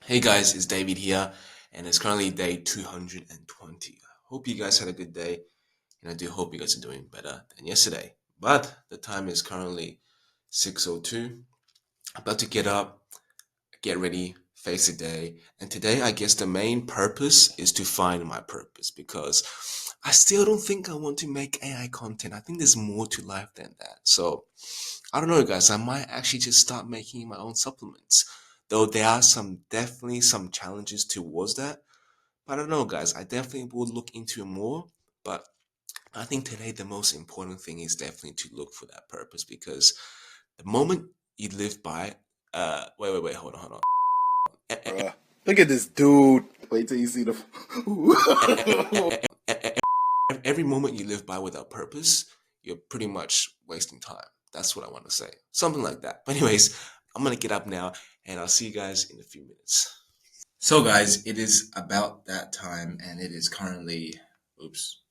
Hey guys, it's David here, and it's currently day 220. I hope you guys had a good day, and I do hope you guys are doing better than yesterday. But the time is currently 6:02. About to get up, get ready, face the day. And today, I guess the main purpose is to find my purpose because I still don't think I want to make AI content. I think there's more to life than that. So I don't know, guys. I might actually just start making my own supplements. Though there are definitely some challenges towards that. But I don't know, guys. I definitely will look into it more. But I think today the most important thing is definitely to look for that purpose because the moment you live by, wait, hold on. E- e- Bruh. Look at this dude. Wait till you see the. e- e- every moment you live by without purpose, you're pretty much wasting time. That's what I want to say. Something like that. But anyways, I'm gonna get up now and I'll see you guys in a few minutes. So guys, it is about that time and it is currently oops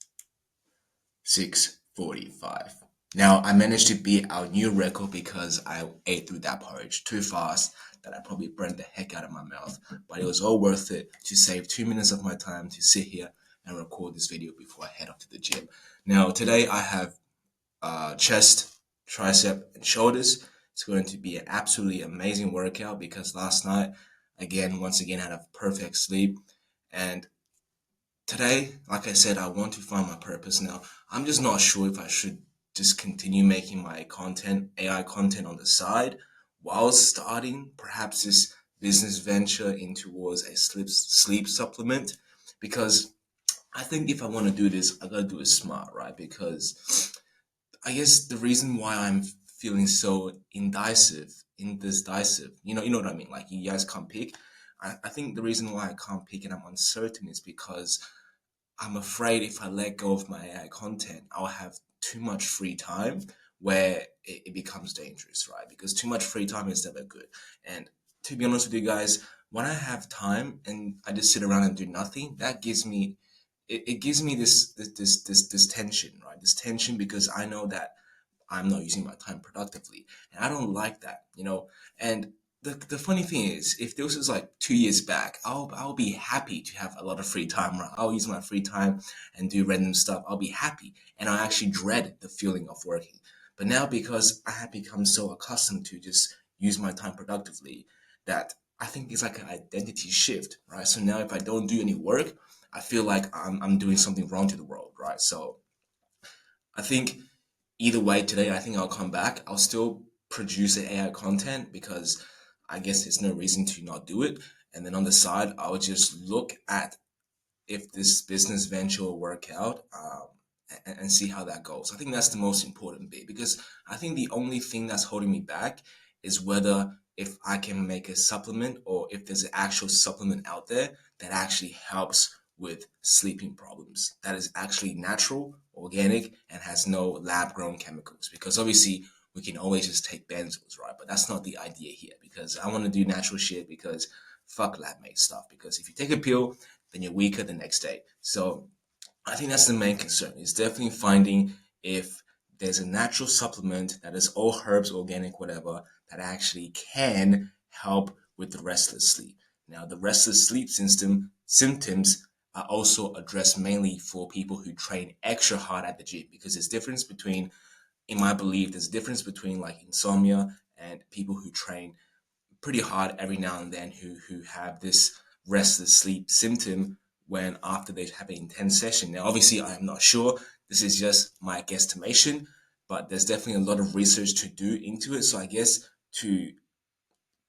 6:45. Now I managed to beat our new record because I ate through that porridge too fast that I probably burnt the heck out of my mouth. But it was all worth it to save 2 minutes of my time to sit here and record this video before I head off to the gym. Now today I have chest, tricep, and shoulders. It's going to be an absolutely amazing workout because last night, once again, had a perfect sleep. And today, like I said, I want to find my purpose now. I'm just not sure if I should just continue making my content, AI content on the side, while starting perhaps this business venture in towards a sleep supplement. Because I think if I want to do this, I gotta do it smart, right? Because I guess the reason why I'm feeling so indecisive, you know what I mean? Like you guys can't pick. I think the reason why I can't pick and I'm uncertain is because I'm afraid if I let go of my AI content, I'll have too much free time where it becomes dangerous, right? Because too much free time is never good. And to be honest with you guys, when I have time and I just sit around and do nothing, that gives me it gives me this tension, right? This tension because I know that I'm not using my time productively. And I don't like that. And the funny thing is, if this was like 2 years back, I'll be happy to have a lot of free time. Right? I'll use my free time and do random stuff. I'll be happy, and I actually dread the feeling of working. But now, because I have become so accustomed to just use my time productively, that I think it's like an identity shift, right? So now, if I don't do any work, I feel like I'm doing something wrong to the world, right? So I think either way today, I think I'll come back. I'll still produce the AI content because I guess there's no reason to not do it. And then on the side, I'll just look at if this business venture will work out and see how that goes. I think that's the most important bit because I think the only thing that's holding me back is whether if I can make a supplement or if there's an actual supplement out there that actually helps with sleeping problems that is actually natural, organic, and has no lab grown chemicals. Because obviously, we can always just take benzos, right? But that's not the idea here because I want to do natural shit because fuck lab made stuff. Because if you take a pill, then you're weaker the next day. So I think that's the main concern. Is definitely finding if there's a natural supplement that is all herbs, organic, whatever, that actually can help with the restless sleep. Now, the restless sleep symptoms are also addressed mainly for people who train extra hard at the gym because there's difference between, in my belief, there's a difference between like insomnia and people who train pretty hard every now and then who have this restless sleep symptom when after they have an intense session. Now, obviously, I am not sure. This is just my guesstimation, but there's definitely a lot of research to do into it. So I guess to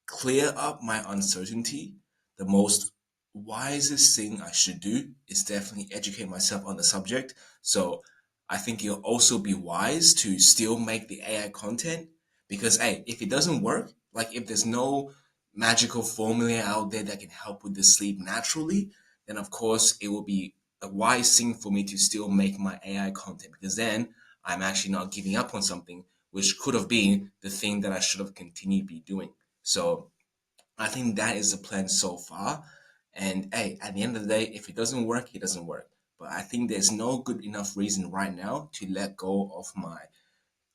clear up my uncertainty, the most wisest thing I should do is definitely educate myself on the subject. So I think it'll also be wise to still make the AI content because, hey, if it doesn't work, like if there's no magical formula out there that can help with the sleep naturally, then of course it will be a wise thing for me to still make my AI content because then I'm actually not giving up on something which could have been the thing that I should have continued be doing. So I think that is the plan so far. And hey, at the end of the day, if it doesn't work, it doesn't work. But I think there's no good enough reason right now to let go of my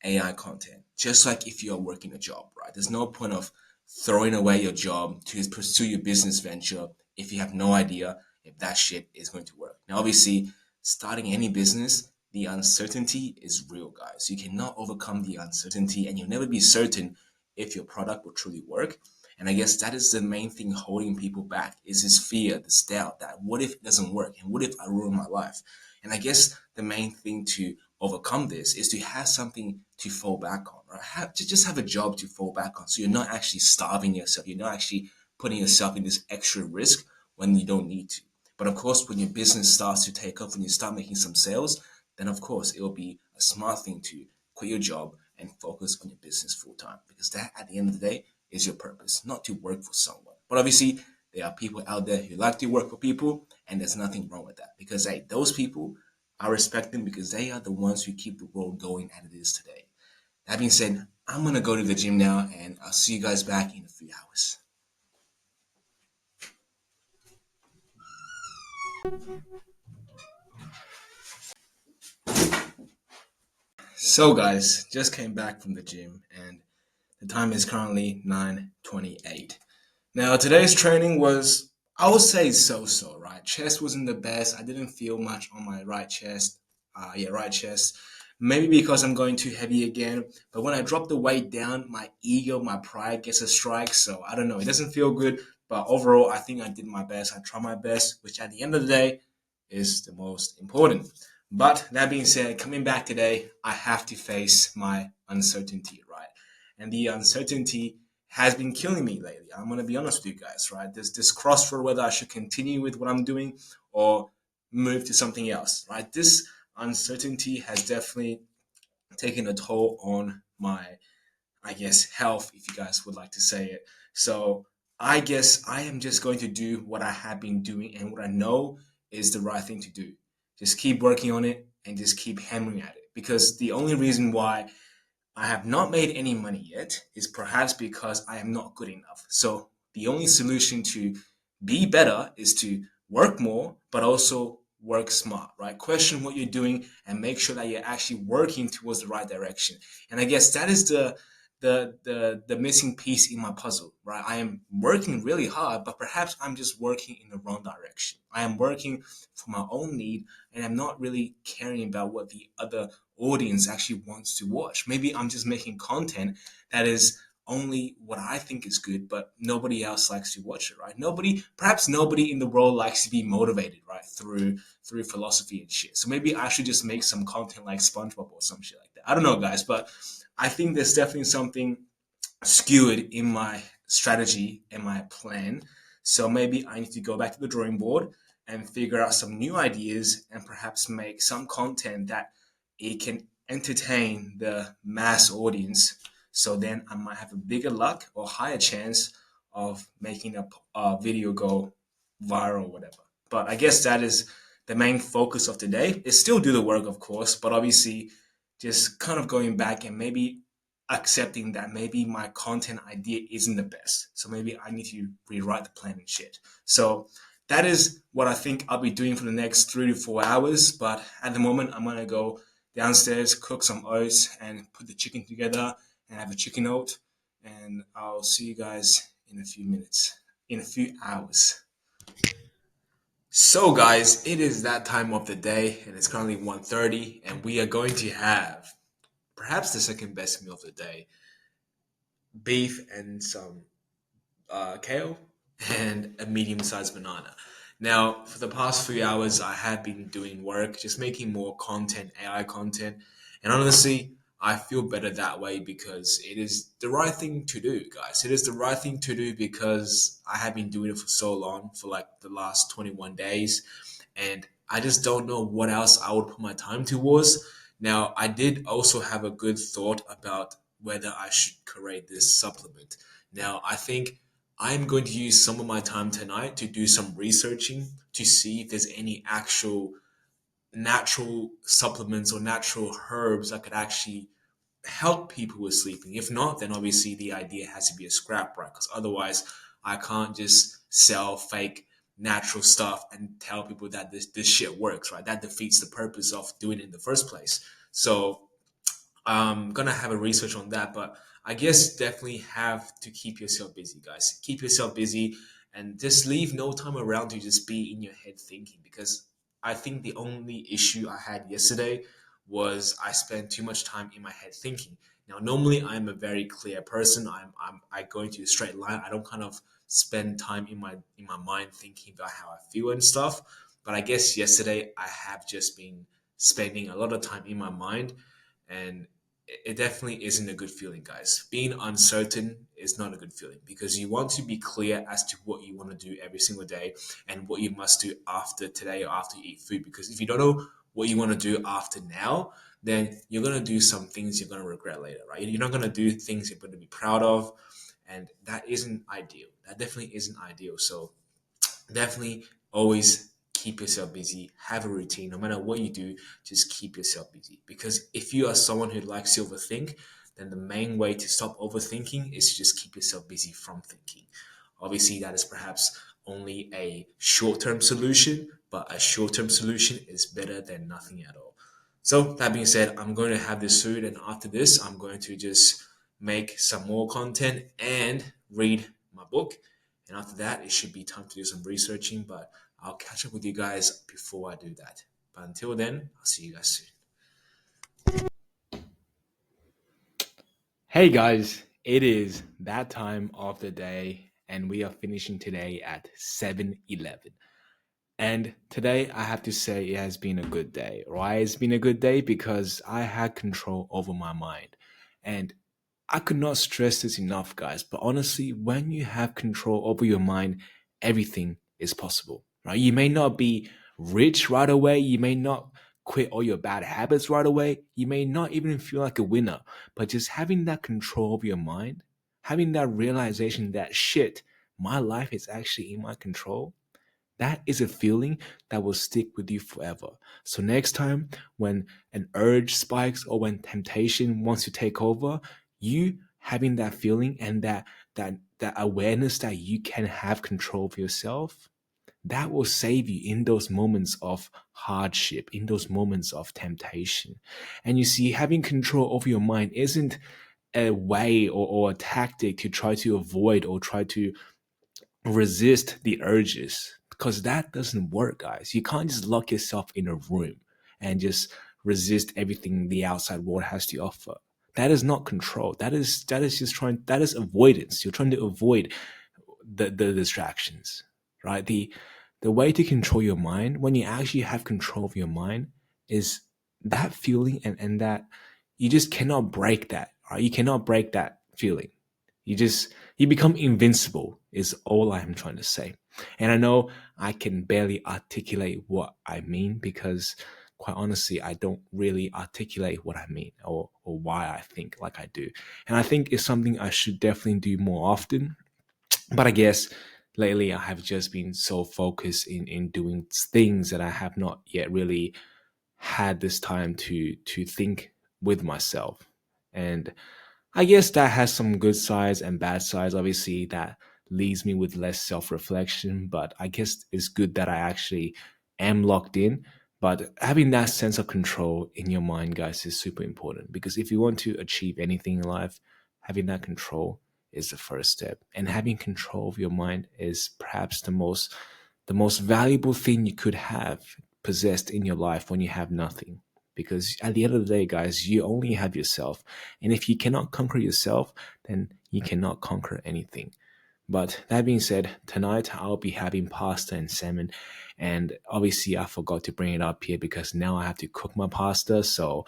AI content. Just like if you are working a job, right? There's no point of throwing away your job to pursue your business venture if you have no idea if that shit is going to work. Now, obviously, starting any business, the uncertainty is real, guys. You cannot overcome the uncertainty, and you'll never be certain if your product will truly work. And I guess that is the main thing holding people back is this fear, this doubt that what if it doesn't work and what if I ruin my life? And I guess the main thing to overcome this is to have something to fall back on, or just have a job to fall back on. So you're not actually starving yourself. You're not actually putting yourself in this extra risk when you don't need to. But of course, when your business starts to take off, when you start making some sales, then of course it will be a smart thing to quit your job and focus on your business full time, because that at the end of the day is your purpose, not to work for someone. But obviously, there are people out there who like to work for people, and there's nothing wrong with that, because hey, those people, I respect them because they are the ones who keep the world going as it is today. That being said, I'm gonna go to the gym now, and I'll see you guys back in a few hours. So, guys, just came back from the gym, and the time is currently 9:28. Now, today's training was, I would say, so-so, right? Chest wasn't the best. I didn't feel much on my right chest. Yeah, right chest. Maybe because I'm going too heavy again. But when I drop the weight down, my ego, my pride gets a strike. So I don't know. It doesn't feel good. But overall, I think I did my best. I tried my best, which at the end of the day is the most important. But that being said, coming back today, I have to face my uncertainty, right? And the uncertainty has been killing me lately. I'm gonna be honest with you guys, right? There's this crossroad whether I should continue with what I'm doing or move to something else, right? This uncertainty has definitely taken a toll on my, I guess, health, if you guys would like to say it. So I guess I am just going to do what I have been doing and what I know is the right thing to do. Just keep working on it and just keep hammering at it. Because the only reason why I have not made any money yet is perhaps because I am not good enough. So the only solution to be better is to work more, but also work smart, right? Question what you're doing and make sure that you're actually working towards the right direction. And I guess that is the missing piece in my puzzle, right? I am working really hard, but perhaps I'm just working in the wrong direction. I am working for my own need, and I'm not really caring about what the other audience actually wants to watch. Maybe I'm just making content that is only what I think is good, but nobody else likes to watch it, right? Perhaps nobody in the world likes to be motivated, right, through philosophy and shit. So maybe I should just make some content like SpongeBob or some shit like that. I don't know, guys, but I think there's definitely something skewed in my strategy and my plan. So maybe I need to go back to the drawing board and figure out some new ideas and perhaps make some content that it can entertain the mass audience. So then I might have a bigger luck or higher chance of making a video go viral or whatever. But I guess that is the main focus of today. Is still do the work, of course, but obviously just kind of going back and maybe accepting that maybe my content idea isn't the best. So maybe I need to rewrite the plan and shit. So that is what I think I'll be doing for the next 3 to 4 hours. But at the moment, I'm gonna go downstairs, cook some oats, and put the chicken together and have a chicken oat. And I'll see you guys in a few minutes, in a few hours. So, guys, it is that time of the day, and it's currently 1:30, and we are going to have perhaps the second best meal of the day: beef and some kale and a medium-sized banana. Now, for the past few hours, I have been doing work, just making more content, AI content, and honestly, I feel better that way because it is the right thing to do, guys. It is the right thing to do because I have been doing it for so long, for like the last 21 days, and I just don't know what else I would put my time towards. Now, I did also have a good thought about whether I should create this supplement. Now, I think I'm going to use some of my time tonight to do some researching to see if there's any actual natural supplements or natural herbs that could actually help people with sleeping. If not, then obviously the idea has to be a scrap, right? Because otherwise, I can't just sell fake natural stuff and tell people that this shit works, right? That defeats the purpose of doing it in the first place. So I'm gonna have a research on that, but I guess definitely have to keep yourself busy, guys. Keep yourself busy and just leave no time around to just be in your head thinking. Because I think the only issue I had yesterday was I spent too much time in my head thinking. Now, normally I'm a very clear person. I go into a straight line. I don't kind of spend time in my mind thinking about how I feel and stuff. But I guess yesterday I have just been spending a lot of time in my mind, and it definitely isn't a good feeling, guys. Being uncertain is not a good feeling because you want to be clear as to what you want to do every single day and what you must do after today or after you eat food. Because if you don't know what you want to do after now, then you're going to do some things you're going to regret later, right? You're not going to do things you're going to be proud of. And that isn't ideal. That definitely isn't ideal. So definitely always keep yourself busy, have a routine. No matter what you do, just keep yourself busy, because if you are someone who likes to overthink, then the main way to stop overthinking is to just keep yourself busy from thinking. Obviously that is perhaps only a short-term solution, but a short-term solution is better than nothing at all. So that being said, I'm going to have this food, and after this I'm going to just make some more content and read my book, and after that, it should be time to do some researching, but I'll catch up with you guys before I do that. But until then, I'll see you guys soon. Hey guys, it is that time of the day, and we are finishing today at 7:11. And today, I have to say, it has been a good day. Why it's been a good day? Because I had control over my mind. And I could not stress this enough, guys. But honestly, when you have control over your mind, everything is possible, right? You may not be rich right away. You may not quit all your bad habits right away. You may not even feel like a winner, but just having that control over your mind, having that realization that shit, my life is actually in my control, that is a feeling that will stick with you forever. So next time when an urge spikes or when temptation wants to take over, you having that feeling and that awareness that you can have control of yourself, that will save you in those moments of hardship, in those moments of temptation. And you see, having control over your mind isn't a way or a tactic to try to avoid or try to resist the urges, because that doesn't work, guys. You can't just lock yourself in a room and just resist everything the outside world has to offer. That is not control. That is just trying, that is avoidance. You're trying to avoid the distractions, right? The way to control your mind, when you actually have control of your mind, is that feeling, and that you just cannot break that, right? You cannot break that feeling. You become invincible is all I'm trying to say. And I know I can barely articulate what I mean, because quite honestly, I don't really articulate what I mean, or why I think like I do. And I think it's something I should definitely do more often. But I guess lately I have just been so focused in doing things that I have not yet really had this time to think with myself. And I guess that has some good sides and bad sides. Obviously, that leaves me with less self reflection, but I guess it's good that I actually am locked in. But having that sense of control in your mind, guys, is super important, because if you want to achieve anything in life, having that control is the first step. And having control of your mind is perhaps the most valuable thing you could have possessed in your life when you have nothing. Because at the end of the day, guys, you only have yourself. And if you cannot conquer yourself, then you cannot conquer anything. But that being said, tonight I'll be having pasta and salmon. And obviously, I forgot to bring it up here because now I have to cook my pasta. So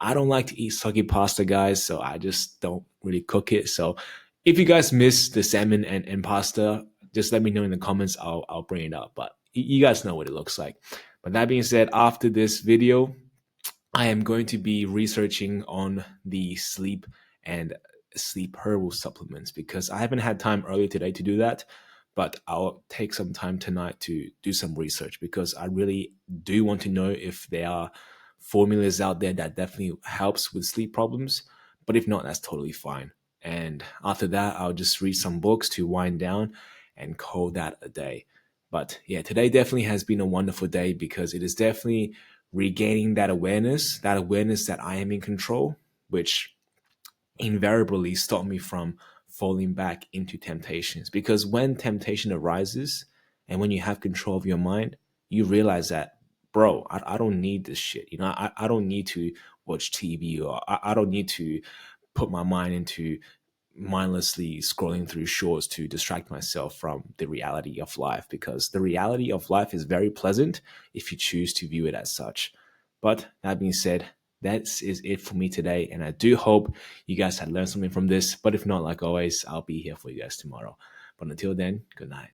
I don't like to eat soggy pasta, guys. So I just don't really cook it. So if you guys miss the salmon and pasta, just let me know in the comments. I'll bring it up. But you guys know what it looks like. But that being said, after this video, I am going to be researching on the sleep and sleep herbal supplements, because I haven't had time earlier today to do that. But I'll take some time tonight to do some research, because I really do want to know if there are formulas out there that definitely helps with sleep problems. But if not, that's totally fine. And after that, I'll just read some books to wind down and call that a day. But yeah, today definitely has been a wonderful day, because it is definitely regaining that awareness that I am in control, which invariably stop me from falling back into temptations. Because when temptation arises and when you have control of your mind, you realize that, bro, I don't need this shit. I don't need to watch TV, or I don't need to put my mind into mindlessly scrolling through shorts to distract myself from the reality of life, because the reality of life is very pleasant if you choose to view it as such. But that being said, that is it for me today, and I do hope you guys had learned something from this. But if not, like always, I'll be here for you guys tomorrow. But until then, good night.